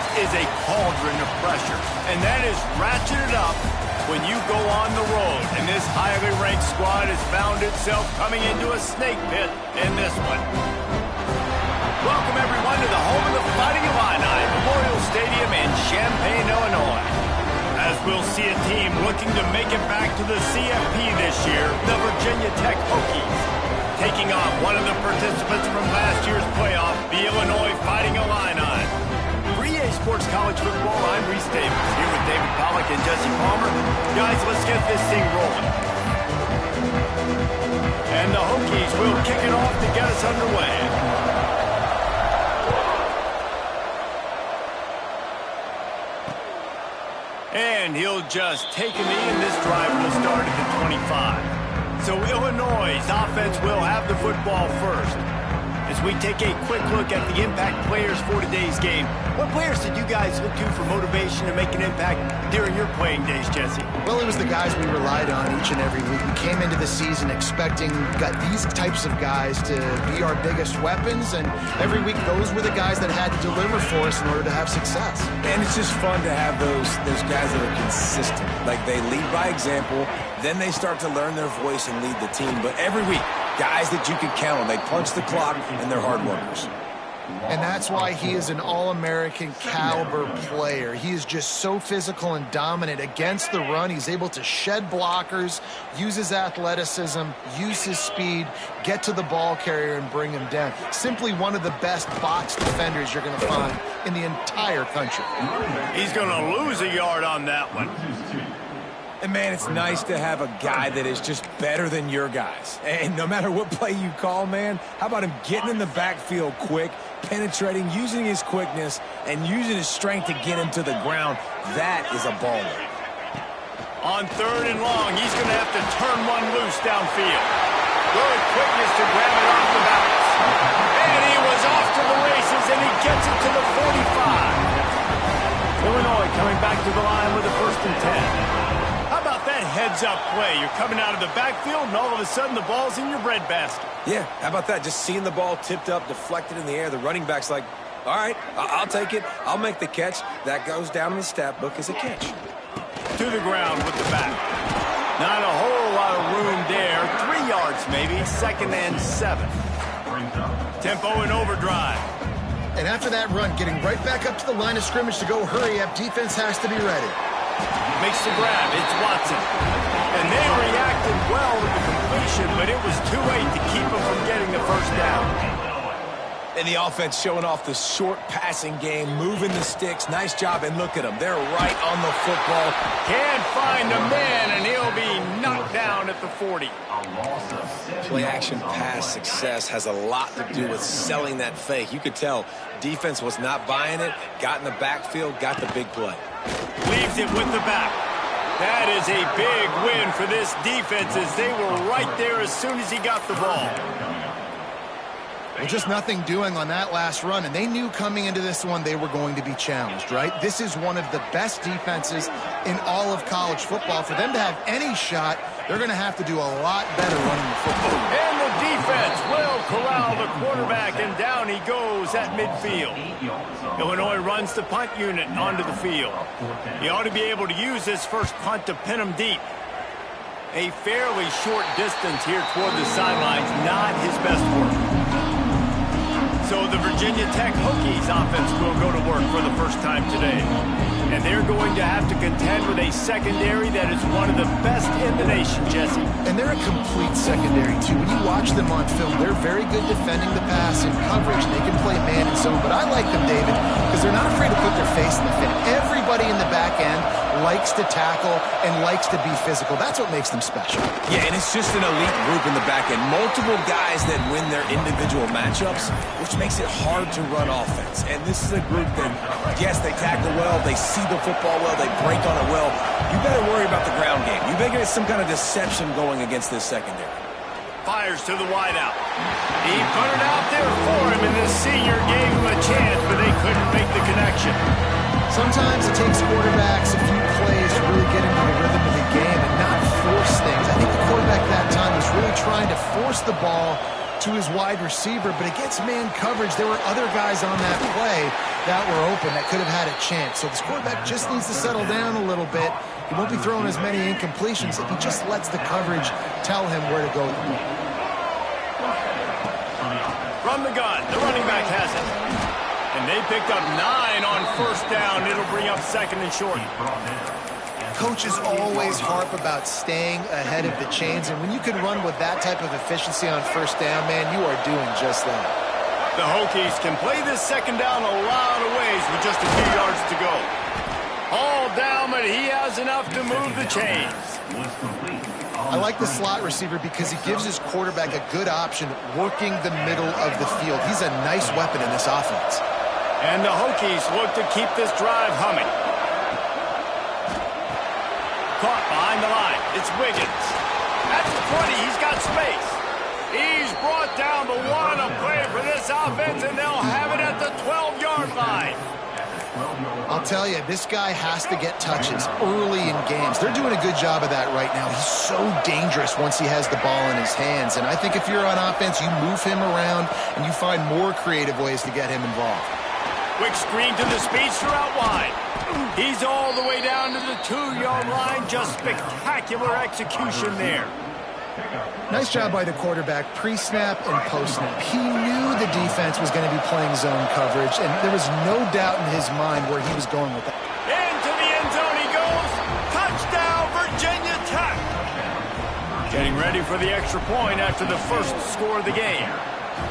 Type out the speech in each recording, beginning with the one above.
defense is a cauldron of pressure, and that is ratcheted up when you go on the road. And this highly ranked squad has found itself coming into a snake pit in this one. Welcome, everyone, to the home of the Fighting Illini, Memorial Stadium in Champaign, Illinois. As we'll see a team looking to make it back to the CFP this year, the Virginia Tech Hokies, taking on one of the participants from last year's playoff, the Illinois Fighting Illini. For EA Sports College Football, I'm Reese Davis, here with David Pollack and Jesse Palmer. Guys, let's get this thing rolling. And the Hokies will kick it off to get us underway. And he'll just take a knee, and this drive will start at the 25. So Illinois' offense will have the football first. As we take a quick look at the impact players for today's game, what players did you guys look to for motivation to make an impact during your playing days, Jesse? Well, it was the guys we relied on each and every week. We came into the season expecting these types of guys to be our biggest weapons, and every week those were the guys that had to deliver for us in order to have success. And it's just fun to have those guys that are consistent. Like, they lead by example, then they start to learn their voice and lead the team. But every week, guys that you can count on. They punch the clock, and they're hard workers. And that's why he is an All-American caliber player. He is just so physical and dominant against the run. He's able to shed blockers, use his athleticism, use his speed, get to the ball carrier and bring him down. Simply one of the best box defenders you're going to find in the entire country. He's going to lose a yard on that one. And, man, it's nice to have a guy that is just better than your guys. And no matter what play you call, man, how about him getting in the backfield quick, penetrating, using his quickness, and using his strength to get him to the ground? That is a baller. On 3rd and long, he's going to have to turn one loose downfield. Good quickness to grab it off the bounce. And he was off to the races, and he gets it to the 45. Illinois coming back to the line with a 1st and 10. How about that heads-up play? You're coming out of the backfield, and all of a sudden the ball's in your breadbasket. Yeah, how about that? Just seeing the ball tipped up, deflected in the air. The running back's like, all right, I'll take it. I'll make the catch. That goes down in the stat book as a catch. To the ground with the back. Not a whole lot of room there. 3 yards maybe. 2nd and 7. Tempo and overdrive. And after that run, getting right back up to the line of scrimmage to go hurry up, defense has to be ready. Makes the grab. It's Watson. And they reacted well with the completion, but it was too late to keep them from getting the 1st down. And the offense showing off the short passing game, moving the sticks. Nice job, and look at them. They're right on the football. Can't find a man, and he'll be knocked down at the 40. Play-action pass success has a lot to do with selling that fake. You could tell defense was not buying it, got in the backfield, got the big play. Leaves it with the back. That is a big win for this defense as they were right there as soon as he got the ball. Well, just nothing doing on that last run, and they knew coming into this one they were going to be challenged, right? This is one of the best defenses in all of college football. For them to have any shot, they're going to have to do a lot better running the football. And the defense will corral the quarterback, and down he goes at midfield. Illinois runs the punt unit onto the field. He ought to be able to use this first punt to pin him deep. A fairly short distance here toward the sidelines, not his best work. So the Virginia Tech Hokies offense will go to work for the first time today. And they're going to have to contend with a secondary that is one of the best in the nation, Jesse. And they're a complete secondary, too. When you watch them on film, they're very good defending the pass and coverage. They can play man and zone. But I like them, David, because they're not afraid to put their face in the fit. Everybody in the back end likes to tackle and likes to be physical. That's what makes them special. Yeah, and it's just an elite group in the back end. Multiple guys that win their individual matchups, which makes it hard to run offense. And this is a group that, yes, they tackle well, they see the football well, they break on it well. You better worry about the ground game. You better get some kind of deception going against this secondary. Fires to the wideout. He put it out there for him, and the senior gave him a chance, but they couldn't make the connection. Sometimes it takes quarterbacks a few plays to really get into the rhythm of the game and not force things. I think the quarterback that time was really trying to force the ball to his wide receiver, but against man coverage, there were other guys on that play that were open that could have had a chance. So this quarterback just needs to settle down a little bit. He won't be throwing as many incompletions if he just lets the coverage tell him where to go. From the gun, the running back has it. And they picked up 9 on first down. It'll bring up second and short. Coaches always harp about staying ahead of the chains, and when you can run with that type of efficiency on first down, man, you are doing just that. The Hokies can play this second down a lot of ways with just a few yards to go. Hauled down, but he has enough to move the chains. I like the slot receiver because he gives his quarterback a good option working the middle of the field. He's a nice weapon in this offense. And the Hokies look to keep this drive humming. Caught behind the line. It's Wiggins. At the 20, he's got space. He's brought down, but what a play for this offense, and they'll have it at the 12-yard line. I'll tell you, this guy has to get touches early in games. They're doing a good job of that right now. He's so dangerous once he has the ball in his hands, and I think if you're on offense, you move him around, and you find more creative ways to get him involved. Quick screen to the speedster out wide. He's all the way down to the 2-yard line. Just spectacular execution there. Nice job by the quarterback, pre-snap and post-snap. He knew the defense was going to be playing zone coverage, and there was no doubt in his mind where he was going with that. Into the end zone he goes. Touchdown, Virginia Tech. Getting ready for the extra point after the first score of the game.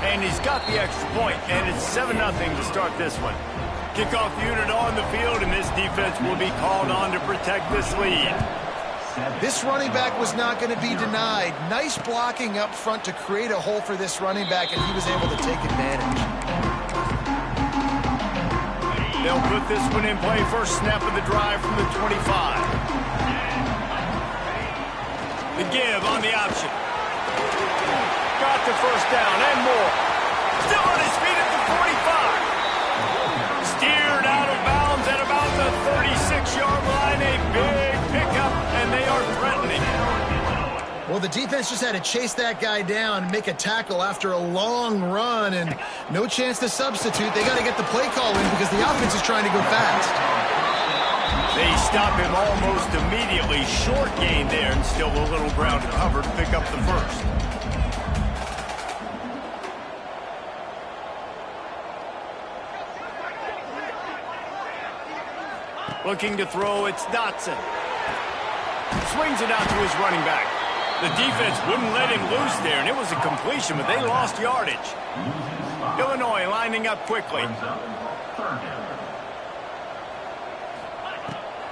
And he's got the extra point, and it's 7-0 to start this one. Kickoff unit on the field, and this defense will be called on to protect this lead. This running back was not going to be denied. Nice blocking up front to create a hole for this running back, and he was able to take advantage. They'll put this one in play. First snap of the drive from the 25. The give on the option. Got the first down and more. Still on his feet at the 45. Steered out of bounds at about the 36-yard line. A big pickup, and they are threatening. Well, the defense just had to chase that guy down and make a tackle after a long run, and no chance to substitute. They got to get the play call in because the offense is trying to go fast. They stop him almost immediately. Short gain there, and still a little ground to cover to pick up the first. Looking to throw, it's Dotson. Swings it out to his running back. The defense wouldn't let him loose there, and it was a completion, but they lost yardage. Illinois lining up quickly.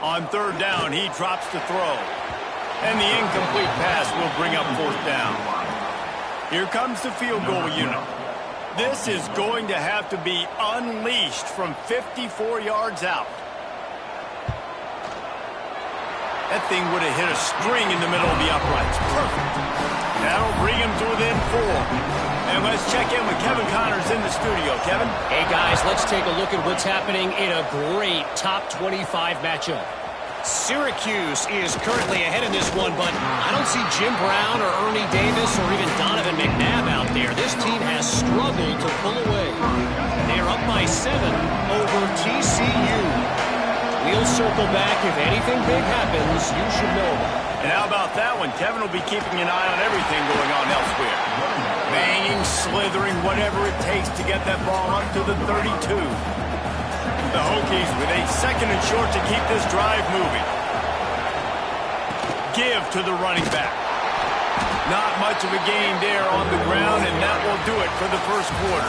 On third down, he drops to throw. And the incomplete pass will bring up fourth down. Here comes the field goal unit. This is going to have to be unleashed from 54 yards out. That thing would have hit a string in the middle of the uprights. Perfect. That'll bring him to within 4. And let's check in with Kevin Connors in the studio. Kevin? Hey, guys, let's take a look at what's happening in a great top 25 matchup. Syracuse is currently ahead in this one, but I don't see Jim Brown or Ernie Davis or even Donovan McNabb out there. This team has struggled to pull away. They are up by 7 over TCU. We'll circle back. If anything big happens, you should know. And how about that one? Kevin will be keeping an eye on everything going on elsewhere. Banging, slithering, whatever it takes to get that ball up to the 32. The Hokies with a second and short to keep this drive moving. Give to the running back. Not much of a gain there on the ground, and that will do it for the first quarter.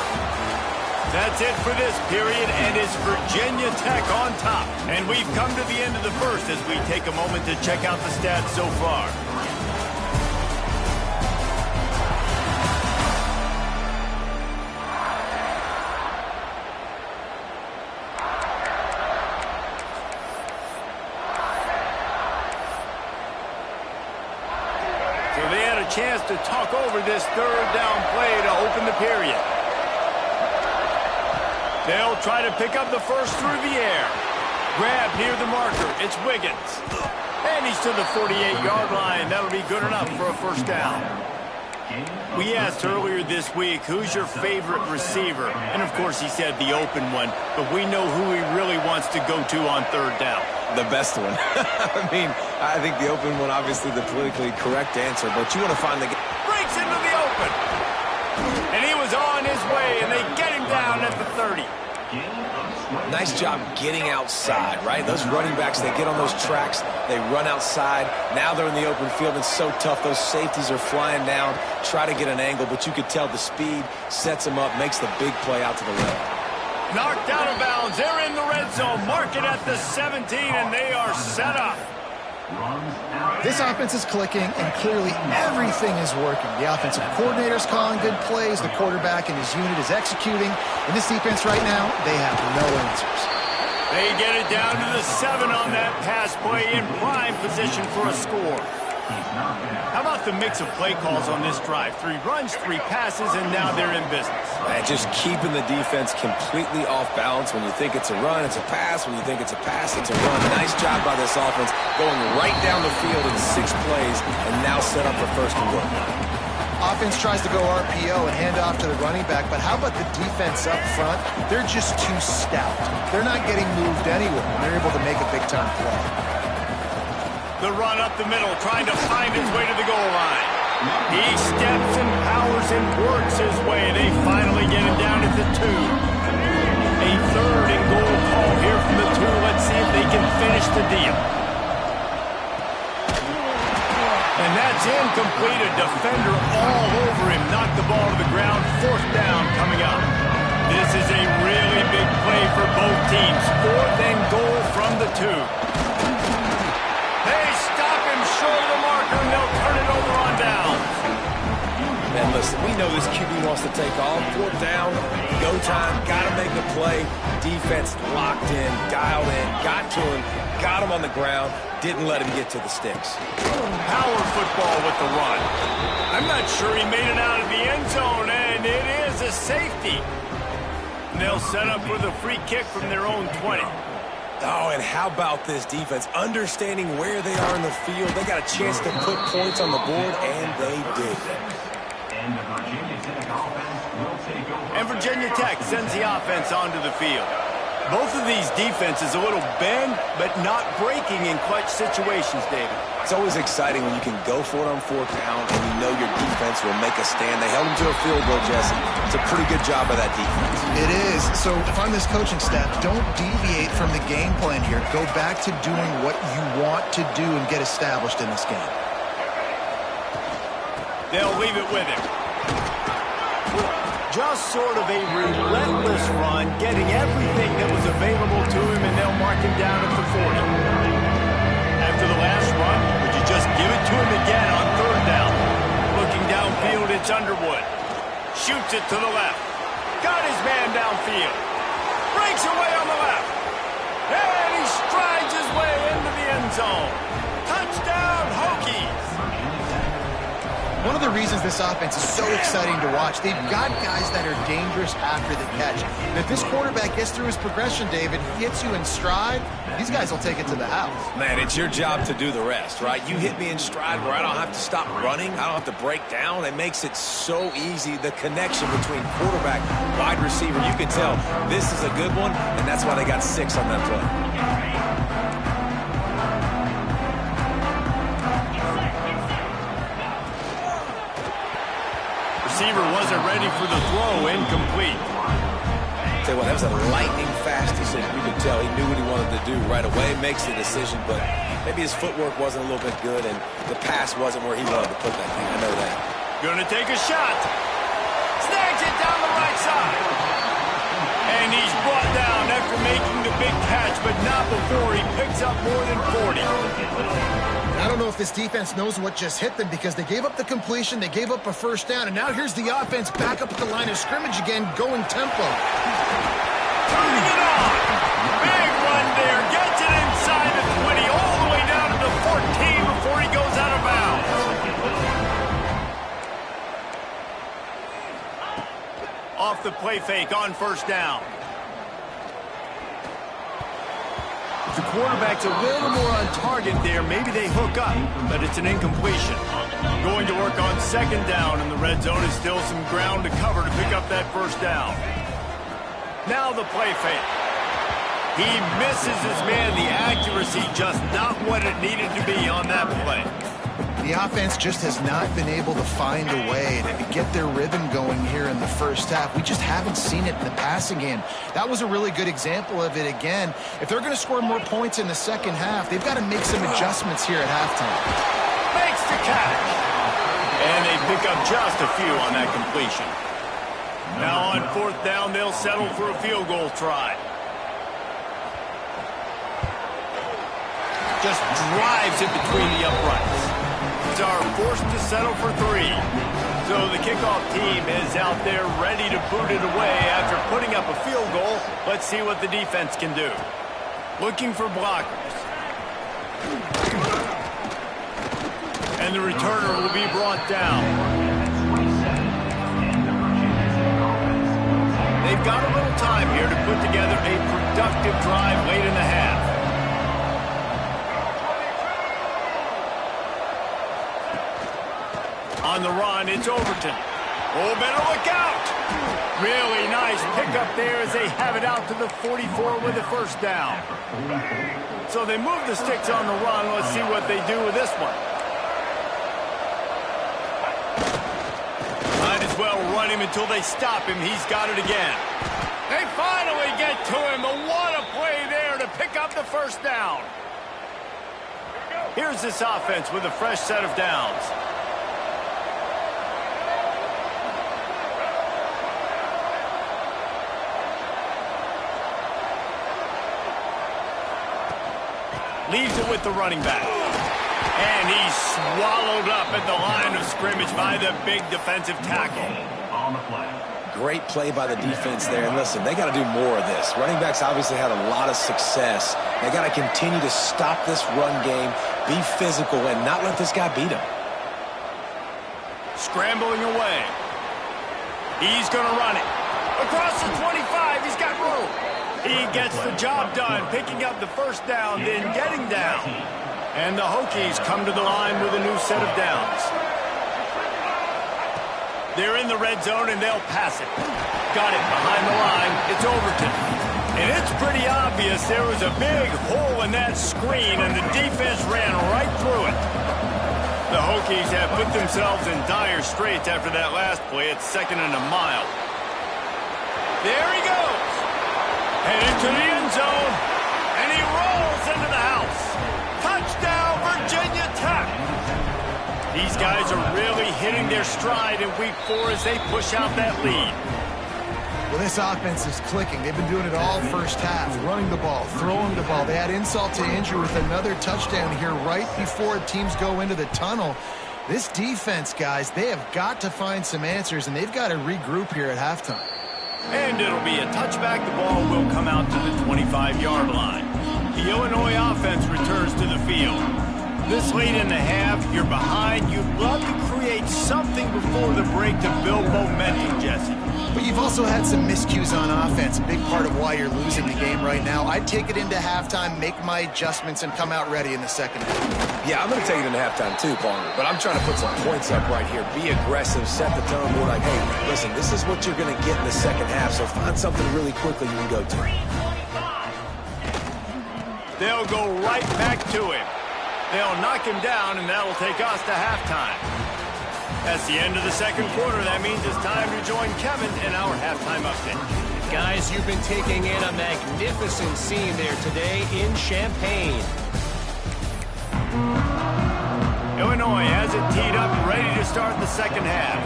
That's it for this period, and it's Virginia Tech on top. And we've come to the end of the first as we take a moment to check out the stats so far. So they had a chance to talk over this third down play to open the period. They'll try to pick up the first through the air. Grab near the marker. It's Wiggins. And he's to the 48-yard line. That'll be good enough for a first down. We asked earlier this week, who's your favorite receiver? And, of course, he said the open one. But we know who he really wants to go to on third down. The best one. I mean, I think the open one, obviously the politically correct answer. But you want to find the... Breaks into the open. And he was on his way, and they get him down at the 30. Nice job getting outside, right? Those running backs, they get on those tracks, they run outside. Now they're in the open field. It's so tough. Those safeties are flying down, try to get an angle, but you could tell the speed sets them up, makes the big play out to the left. Knocked out of bounds. They're in the red zone. Mark it at the 17, and they are set up. This offense is clicking, and clearly everything is working. The offensive coordinator's calling good plays. The quarterback and his unit is executing. In this defense right now, they have no answers. They get it down to the 7 on that pass play in prime position for a score. How about the mix of play calls on this drive? 3 runs, 3 passes, and now they're in business. And just keeping the defense completely off balance. When you think it's a run, it's a pass. When you think it's a pass, it's a run. Nice job by this offense going right down the field in 6 plays and now set up for first and goal. Offense tries to go RPO and hand off to the running back, but how about the defense up front? They're just too stout. They're not getting moved anywhere, and they're able to make a big-time play. The run up the middle, trying to find his way to the goal line. He steps and powers and works his way. They finally get him down at the 2. A third and goal call here from the 2. Let's see if they can finish the deal. And that's incomplete. A defender all over him. Knocked the ball to the ground. 4th down coming up. This is a really big play for both teams. 4th and goal from the 2. Short of the marker, and they'll turn it over on downs. And listen, we know this QB wants to take off. 4th down, go time, got to make a play. Defense locked in, dialed in, got to him, got him on the ground, didn't let him get to the sticks. Power football with the run. I'm not sure he made it out of the end zone, and it is a safety. And they'll set up with a free kick from their own 20. Oh, and how about this defense? Understanding where they are in the field. They got a chance to put points on the board, and they did. And Virginia Tech sends the offense onto the field. Both of these defenses a little bend, but not breaking in clutch situations, David. It's always exciting when you can go for it on 4th down and you know your defense will make a stand. They held them to a field goal, Jesse. It's a pretty good job by that defense. It is. So if I'm this coaching staff, don't deviate from the game plan here. Go back to doing what you want to do and get established in this game. They'll leave it with him. Just sort of a relentless run, getting everything that was available to him, and they'll mark him down at the 40. After the last run, would you just give it to him again on 3rd down? Looking downfield, it's Underwood. Shoots it to the left. Got his man downfield. Breaks away on the left. And he strides his way into the end zone. Touchdown, Hokies! One of the reasons this offense is so exciting to watch, they've got guys that are dangerous after the catch. And if this quarterback gets through his progression, David, hits you in stride, these guys will take it to the house. Man, it's your job to do the rest, right? You hit me in stride where I don't have to stop running. I don't have to break down. It makes it so easy. The connection between quarterback, wide receiver, you can tell this is a good one, and that's why they got 6 on that play. Receiver wasn't ready for the throw, incomplete. Tell you what, that was a lightning fast decision. You could tell he knew what he wanted to do right away. Makes the decision, but maybe his footwork wasn't a little bit good, and the pass wasn't where he wanted to put that thing. I know that. Gonna take a shot. Snags it down the right side. And he's brought down after making the big catch, but not before he picks up more than 40. I don't know if this defense knows what just hit them because they gave up the completion, they gave up a 1st down, and now here's the offense back up at the line of scrimmage again, going tempo. Turning it on. Big run there. Gets it inside the 20, all the way down to the 14 before he goes out of bounds. Off the play fake on 1st down. The quarterback's a little more on target there. Maybe they hook up, but it's an incompletion. Going to work on second down, and the red zone is still some ground to cover to pick up that first down. Now the play fake. He misses his man. The accuracy just not what it needed to be on that play. The offense just has not been able to find a way to get their rhythm going here in the first half. We just haven't seen it in the passing game. That was a really good example of it again. If they're going to score more points in the second half, they've got to make some adjustments here at halftime. Makes the catch. And they pick up just a few on that completion. Now on fourth down, they'll settle for a field goal try. Just drives it between the uprights. Are forced to settle for 3. So the kickoff team is out there ready to boot it away after putting up a field goal. Let's see what the defense can do. Looking for blockers. And the returner will be brought down. They've got a little time here to put together a productive drive late in the half. On the run, it's Overton. Oh, better look out. Really nice pickup there as they have it out to the 44 with a first down. So they move the sticks on the run. Let's see what they do with this one. Might as well run him until they stop him. He's got it again. They finally get to him. But what a play there to pick up the first down. Here's this offense with a fresh set of downs. Leaves it with the running back. And he's swallowed up at the line of scrimmage by the big defensive tackle. On the play. Great play by the defense there. And listen, they got to do more of this. Running backs obviously had a lot of success. They got to continue to stop this run game, be physical, and not let this guy beat them. Scrambling away. He's going to run it. Across the 25, he's got room. He gets the job done, picking up the first down, then getting down. And the Hokies come to the line with a new set of downs. They're in the red zone, and they'll pass it. Got it behind the line. It's Overton. And it's pretty obvious there was a big hole in that screen, and the defense ran right through it. The Hokies have put themselves in dire straits after that last play. It's 2nd and a mile. There he goes. Headed to the end zone, and he rolls into the house. Touchdown, Virginia Tech. These guys are really hitting their stride in week 4 as they push out that lead. Well, this offense is clicking. They've been doing it all first half, running the ball, throwing the ball. They had insult to injury with another touchdown here right before teams go into the tunnel. This defense, guys, they have got to find some answers, and they've got to regroup here at halftime. And it'll be a touchback. The ball will come out to the 25-yard line. The Illinois offense returns to the field. This late in the half, you're behind. You'd love to create something before the break to build momentum, Jesse. But you've also had some miscues on offense, a big part of why you're losing the game right now. I'd take it into halftime, make my adjustments, and come out ready in the second half. Yeah, I'm going to take it into halftime too, Palmer. But I'm trying to put some points up right here. Be aggressive, set the tone. Be like, hey, listen, this is what you're going to get in the second half, so find something really quickly you can go to. They'll go right back to him. They'll knock him down, and that'll take us to halftime. That's the end of the second quarter. That means it's time to join Kevin in our halftime update. Guys, you've been taking in a magnificent scene there today in Champaign. Illinois has it teed up, ready to start the second half.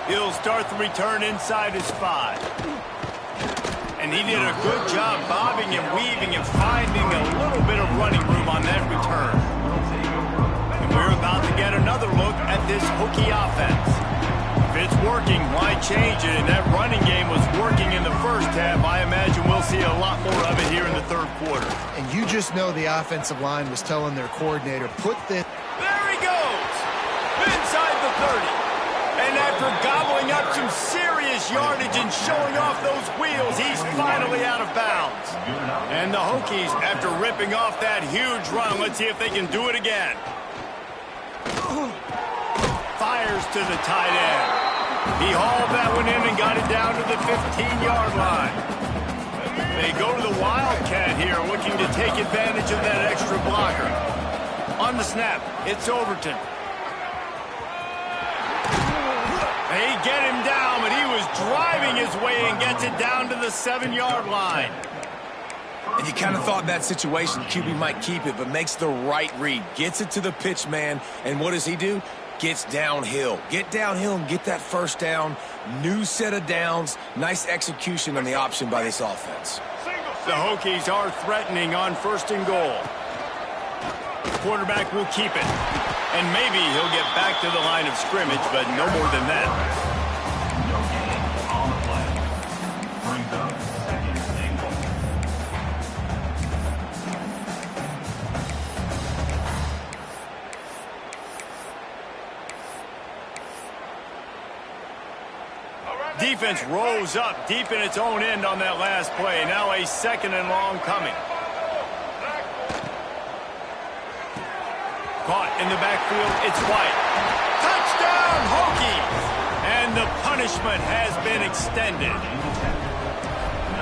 He'll start the return inside his 5. And he did a good job bobbing and weaving and finding a little bit of running room on that return. And we're about to get another look at this Hokie offense. If it's working, why change it? And that running game was working in the first half. I imagine we'll see a lot more of it here in the third quarter. And you just know the offensive line was telling their coordinator, put this... There he goes! Inside the 30. And after gobbling up some serious yardage and showing off those wheels, he's finally nearly out of bounds. And the Hokies, after ripping off that huge run, let's see if they can do it again. Fires to the tight end. He hauled that one in and got it down to the 15-yard line. They go to the Wildcat here, looking to take advantage of that extra blocker. On the snap, it's Overton. They get him down, but he was driving his way and gets it down to the 7-yard line. And you kind of thought in that situation QB might keep it, but makes the right read. Gets it to the pitch man, and what does he do? Gets downhill. Get downhill and get that first down. New set of downs. Nice execution on the option by this offense. The Hokies are threatening on 1st and goal. The quarterback will keep it. And maybe he'll get back to the line of scrimmage, but no more than that. No gain on the play. Brings up 2nd and goal. Defense rose up deep in its own end on that last play. Now a 2nd and long coming. Caught in the backfield, it's White. Touchdown, Hokies! And the punishment has been extended.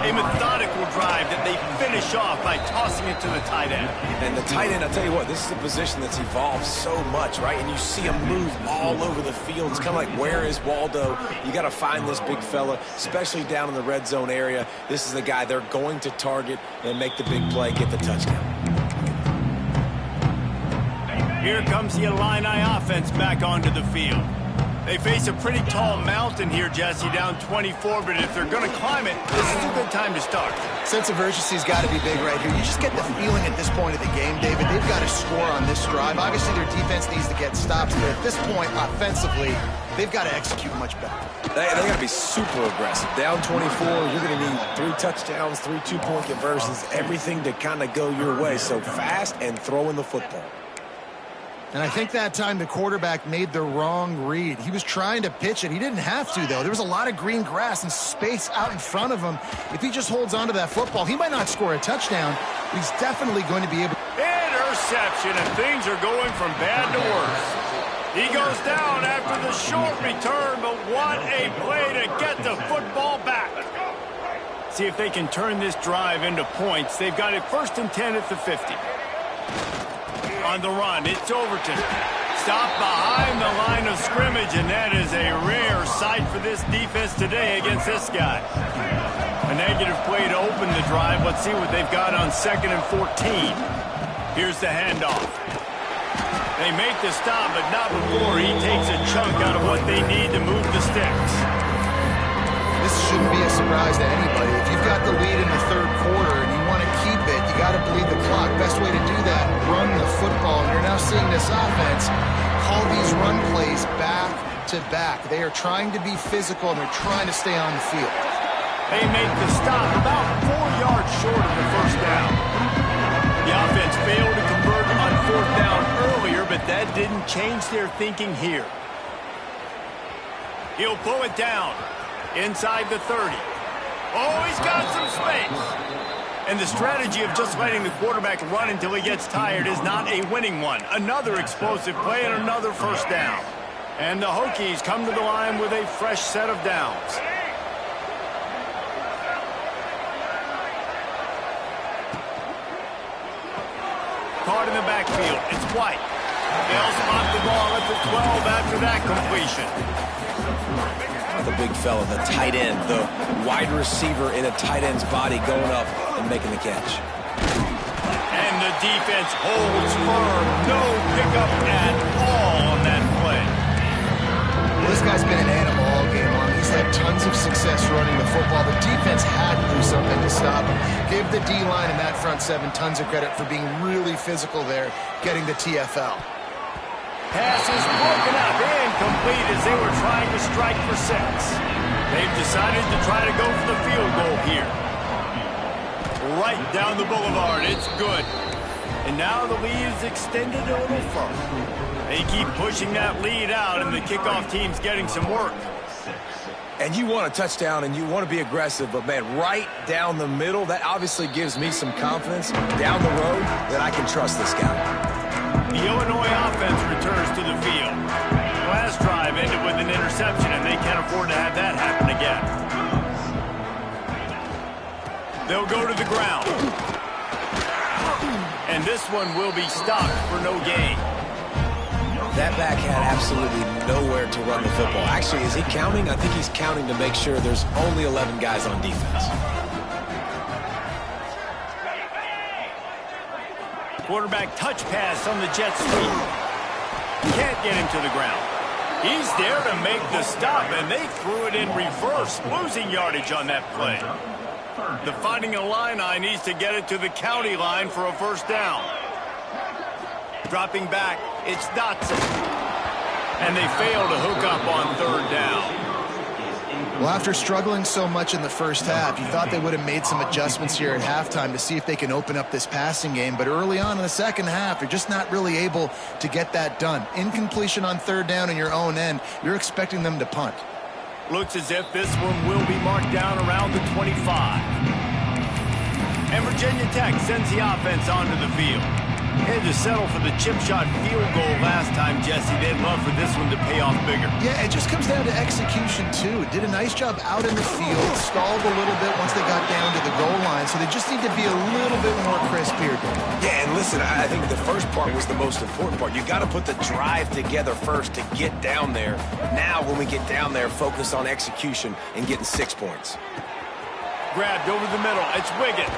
A methodical drive that they finish off by tossing it to the tight end. And the tight end, I'll tell you what, this is a position that's evolved so much, right? And you see him move all over the field. It's kind of like, where is Waldo? You got to find this big fella, especially down in the red zone area. This is the guy they're going to target and make the big play, get the touchdown. Here comes the Illini offense back onto the field. They face a pretty tall mountain here, Jesse, down 24, but if they're going to climb it, this is a good time to start. Sense of urgency's got to be big right here. You just get the feeling at this point of the game, David, they've got to score on this drive. Obviously, their defense needs to get stops, but at this point, offensively, they've got to execute much better. They got to be super aggressive. Down 24, you're going to need 3 touchdowns, 3 two-point conversions, everything to kind of go your way. So fast and throwing the football. And I think that time the quarterback made the wrong read. He was trying to pitch it. He didn't have to, though. There was a lot of green grass and space out in front of him. If he just holds on to that football, he might not score a touchdown, but he's definitely going to be able. Interception, and things are going from bad to worse. He goes down after the short return, but what a play to get the football back. See if they can turn this drive into points. They've got it 1st and 10 at the 50. On the run, it's Overton. Stopped behind the line of scrimmage, and that is a rare sight for this defense today against this guy. A negative play to open the drive. Let's see what they've got on 2nd and 14. Here's the handoff. They make the stop, but not before he takes a chunk out of what they need to move the sticks. This shouldn't be a surprise to anybody. If you've got the lead in the 3rd quarter and you want to keep it, you got to bleed the clock. Best way to do that, run the football. And you're now seeing this offense call these run plays back to back. They are trying to be physical, and they're trying to stay on the field. They make the stop about 4 yards short of the 1st down. The offense failed to convert on 4th down earlier, but that didn't change their thinking here. He'll pull it down. Inside the 30. Oh, he's got some space. And the strategy of just letting the quarterback run until he gets tired is not a winning one. Another explosive play and another 1st down. And the Hokies come to the line with a fresh set of downs. Caught in the backfield. It's White. They'll spot the ball at the 12 after that completion. The big fella, the tight end, the wide receiver in a tight end's body going up and making the catch. And the defense holds firm. No pickup at all on that play. Well, this guy's been an animal all game long. He's had tons of success running the football. The defense had to do something to stop him. Give the D-line and that front 7 tons of credit for being really physical there, getting the TFL. Pass is broken up, incomplete as they were trying to strike for 6. They've decided to try to go for the field goal here. Right down the boulevard, it's good. And now the lead is extended a little further. They keep pushing that lead out, and the kickoff team's getting some work. And you want a touchdown and you want to be aggressive, but, man, right down the middle, that obviously gives me some confidence down the road that I can trust this guy. The Illinois offense returns to the field. Last drive ended with an interception, and they can't afford to have that happen again. They'll go to the ground. And this one will be stopped for no gain. That back had absolutely nowhere to run the football. Actually, is he counting? I think he's counting to make sure there's only 11 guys on defense. Quarterback touch pass on the jet sweep. Can't get him to the ground. He's there to make the stop, and they threw it in reverse, losing yardage on that play. The Fighting Illini needs to get it to the county line for a first down. Dropping back, it's Dotson. And they fail to hook up on third down. Well, after struggling so much in the first half, you thought they would have made some adjustments here at halftime to see if they can open up this passing game. But early on in the second half, they're just not really able to get that done. Incompletion on third down in your own end, you're expecting them to punt. Looks as if this one will be marked down around the 25. And Virginia Tech sends the offense onto the field. Had to settle for the chip shot field goal last time, Jesse. They'd love for this one to pay off bigger. Yeah, it just comes down to execution, too. Did a nice job out in the field, stalled a little bit once they got down to the goal line, so they just need to be a little bit more crisp here. Yeah, and listen, I think the first part was the most important part. You got to put the drive together first to get down there. Now, when we get down there, focus on execution and getting 6 points. Grabbed over the middle. It's Wiggins.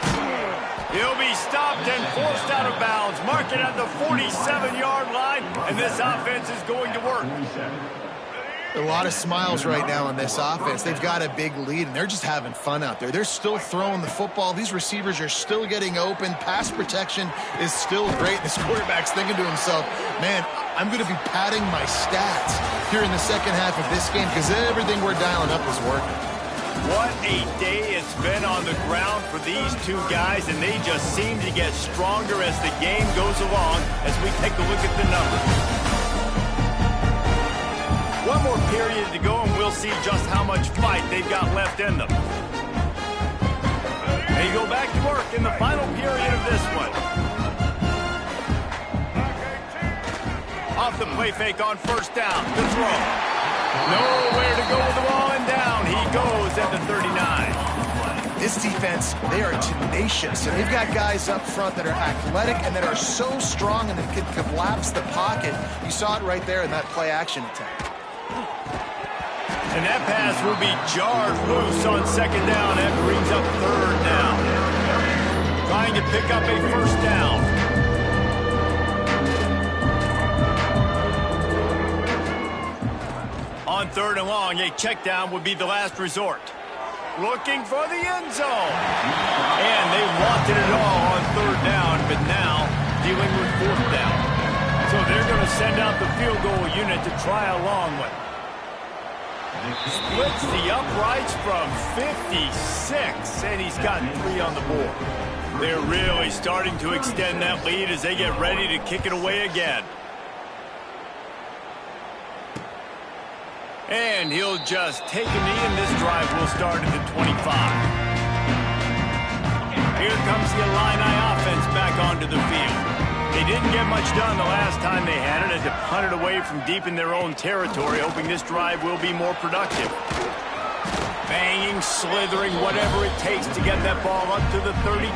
He'll be stopped and forced out of bounds. Mark it at the 47-yard line, and this offense is going to work. A lot of smiles right now on this offense. They've got a big lead, and they're just having fun out there. They're still throwing the football. These receivers are still getting open. Pass protection is still great. This quarterback's thinking to himself, man, I'm going to be padding my stats here in the second half of this game because everything we're dialing up is working. What a day it's been on the ground for these two guys, and they just seem to get stronger as the game goes along as we take a look at the numbers. One more period to go, and we'll see just how much fight they've got left in them. They go back to work in the final period of this one. Off the play fake on first down. The throw. Nowhere to go with the ball, and down he goes at the 39. This defense, they are tenacious, and they've got guys up front that are athletic and that are so strong and that can collapse the pocket. You saw it right there in that play-action attack. And that pass will be jarred loose on second down. That brings up third down. Trying to pick up a first down. On third and long, a check down would be the last resort. Looking for the end zone. And they wanted it all on third down, but now dealing with fourth down. So they're going to send out the field goal unit to try a long one. Splits the uprights from 56, and he's gotten 3 on the board. They're really starting to extend that lead as they get ready to kick it away again. And he'll just take a knee, and this drive will start at the 25. Here comes the Illini offense back onto the field. They didn't get much done the last time they had it, had to punt it away from deep in their own territory, hoping this drive will be more productive. Banging, slithering, whatever it takes to get that ball up to the 32.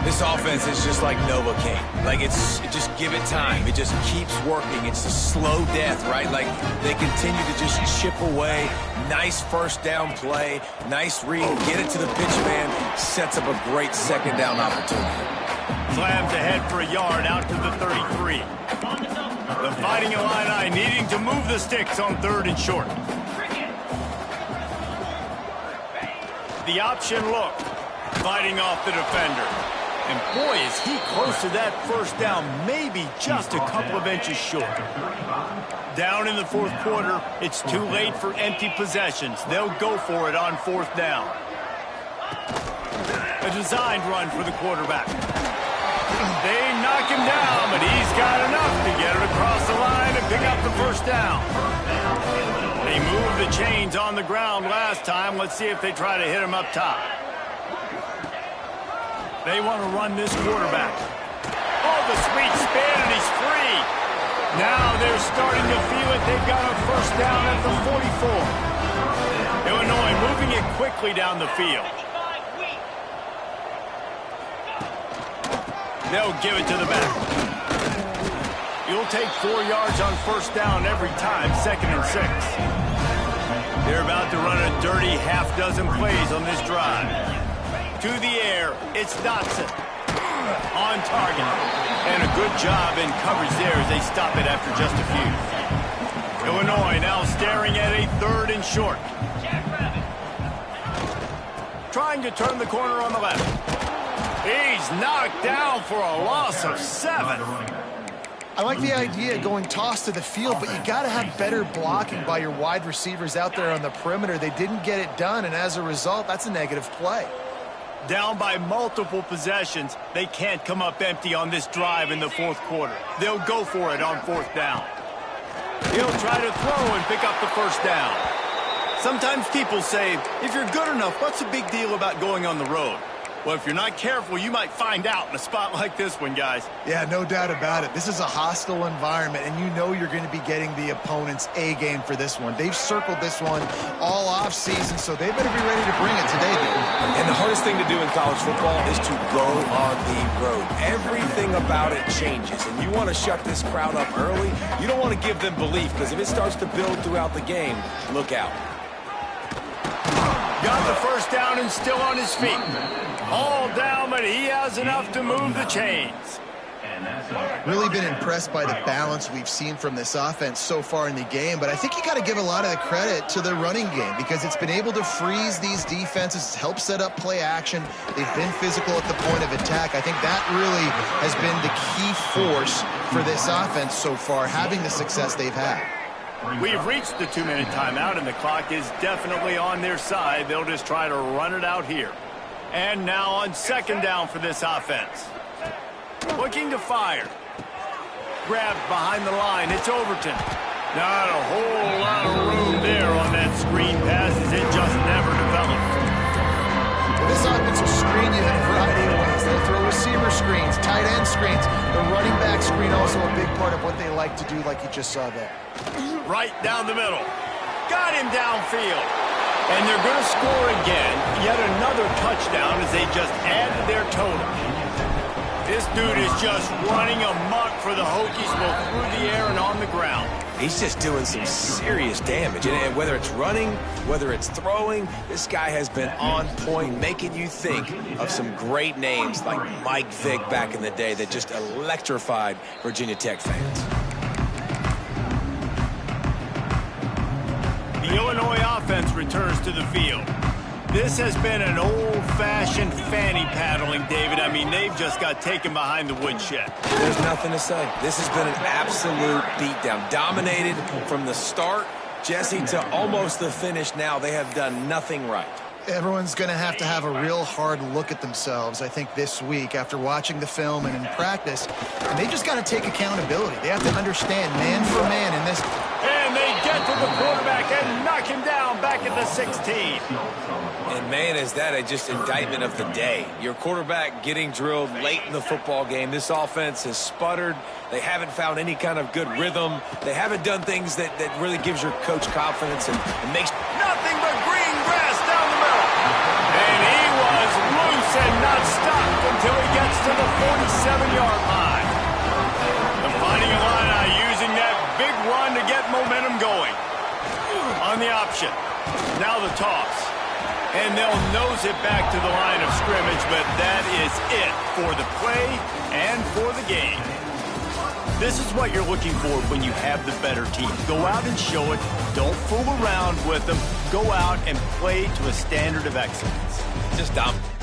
This offense is just like Novocaine. Like, just give it time. It just keeps working. It's a slow death, right? Like, they continue to just chip away. Nice first down play. Nice read. Get it to the pitch man. Sets up a great second down opportunity. Slams ahead for a yard out to the 33. The Fighting Illini needing to move the sticks on third and short. The option look. Fighting off the defender. And boy, is he close to that first down, maybe just a couple of inches short. Down in the fourth quarter, it's too late for empty possessions. They'll go for it on fourth down. A designed run for the quarterback. They knock him down, but he's got enough to get it across the line and pick up the first down. They moved the chains on the ground last time. Let's see if they try to hit him up top. They want to run this quarterback. Oh, the sweet spin, and he's free. Now they're starting to feel it. They've got a first down at the 44. Illinois moving it quickly down the field. They'll give it to the back. You'll take 4 yards on first down every time, 2nd and 6. They're about to run a dirty half-dozen plays on this drive. To the air, it's Dotson. On target. And a good job in coverage there as they stop it after just a few. Illinois now staring at a 3rd and short. Trying to turn the corner on the left. He's knocked down for a loss of 7. I like the idea of going toss to the field, but you got to have better blocking by your wide receivers out there on the perimeter. They didn't get it done, and as a result, that's a negative play. Down by multiple possessions, they can't come up empty on this drive in the 4th quarter. They'll go for it on 4th down. He'll try to throw and pick up the first down. Sometimes people say, if you're good enough, what's the big deal about going on the road? Well, if you're not careful, you might find out in a spot like this one, guys. Yeah, no doubt about it. This is a hostile environment, and you know you're going to be getting the opponent's A game for this one. They've circled this one all off season, so they better be ready to bring it today. And the hardest thing to do in college football is to go on the road. Everything about it changes, and you want to shut this crowd up early. You don't want to give them belief, because if it starts to build throughout the game, look out. Got the first down and still on his feet. All down, but he has enough to move the chains. Really been impressed by the balance we've seen from this offense so far in the game, but I think you got to give a lot of the credit to the running game because it's been able to freeze these defenses, help set up play action. They've been physical at the point of attack. I think that really has been the key force for this offense so far, having the success they've had. We've reached the 2-minute timeout, and the clock is definitely on their side. They'll just try to run it out here. And now on 2nd down for this offense. Looking to fire. Grabbed behind the line. It's Overton. Not a whole lot of room there on that screen pass as it just never developed. This offense will screen you in a variety of ways. They'll throw receiver screens, tight end screens. The running back screen also a big part of what they like to do, like you just saw there. Right down the middle. Got him downfield. And they're going to score again. Yet another touchdown as they just add to their total. This dude is just running amok for the Hokies, both through the air and on the ground. He's just doing some serious damage. And whether it's running, whether it's throwing, this guy has been on point, making you think of some great names like Mike Vick back in the day that just electrified Virginia Tech fans. The Illinois offense returns to the field. This has been an old-fashioned fanny paddling, David. I mean, they've just got taken behind the woodshed. There's nothing to say. This has been an absolute beatdown. Dominated from the start, Jesse, to almost the finish now. They have done nothing right. Everyone's going to have a real hard look at themselves, I think, this week after watching the film and in practice. And they just got to take accountability. They have to understand man for man in this. And they get to the quarterback and knock him down back at the 16. And, man, is that just indictment of the day. Your quarterback getting drilled late in the football game. This offense has sputtered. They haven't found any kind of good rhythm. They haven't done things that really gives your coach confidence and makes nothing but green grass down the middle. And he was loose and not stopped until he gets to the 47-yard line. The Fighting Illini using that big run to get momentum going. On the option. Now the toss. And they'll nose it back to the line of scrimmage, but that is it for the play and for the game. This is what you're looking for when you have the better team. Go out and show it. Don't fool around with them. Go out and play to a standard of excellence. just dominant.